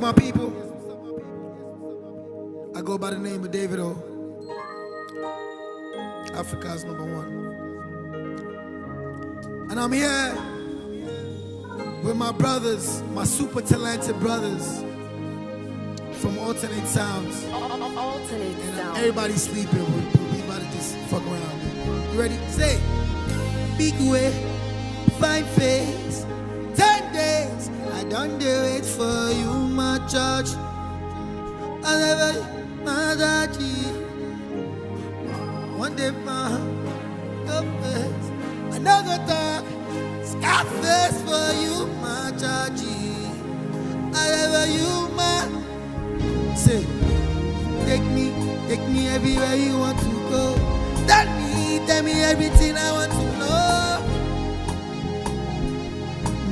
My people, I go by the name of Davido, Africa's #1. And I'm here with my brothers, my super talented brothers from Alternate Sounds. Alternate Sounds. Everybody's sleeping, we about to just fuck around. You ready? Say, big way, fine face, 10 days. I don't do it for you, my judge. I never, my daddy. One day, my face. I never talk, Scarface for you, my judge. I never, you, my. Say, take me everywhere you want to go. Tell me everything I want to know.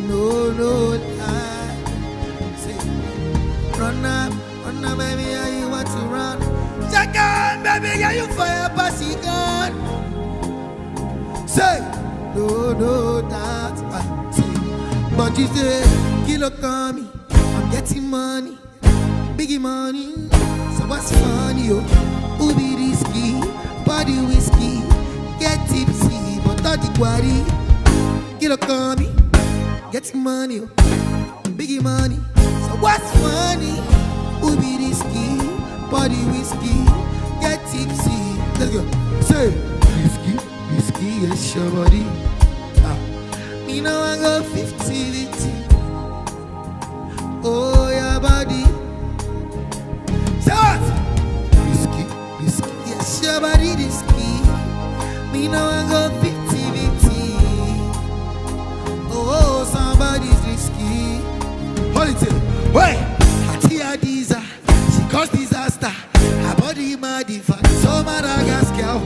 No, say, run up, baby, how you want to run? Check on, baby, yeah, you fire passy gun. Say, no, that, say, but you say, kilo coming, I'm getting money, biggie money, so what's funny, yo? Who be risky, body whiskey, get tipsy, but not the quarry, kilo coming. Getting money, biggie money. So what's funny? Who be risky? Body whiskey, get tipsy. Let's go. Say, whiskey, yes, your body. Me know I go 50-50. Oh, your body. Say what? Whiskey, yes, your body risky. Me know I go 50-50. Oh, somebody's risky. Hold it. Wait, Hatia Diza, she caused disaster. Her body mad in fact, so Madagascar.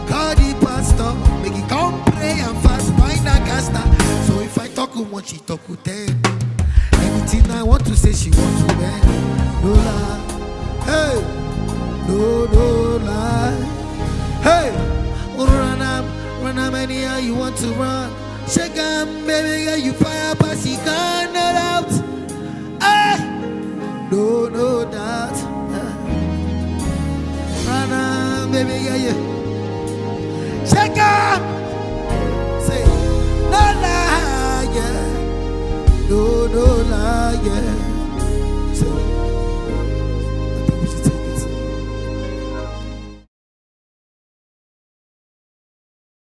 Call the pastor, make it come pray and fast, find a caster. So if I talk too much, she talk to 10. Anything I want to say, she wants to bend. No lie, hey, no lie. Hey, run up, anyhow you want to run. Shake on, baby, girl, you fire pass, you can't get out. Hey, no doubt. Run on, baby, girl, you shake on. Say, no lie, yeah. No lie, yeah.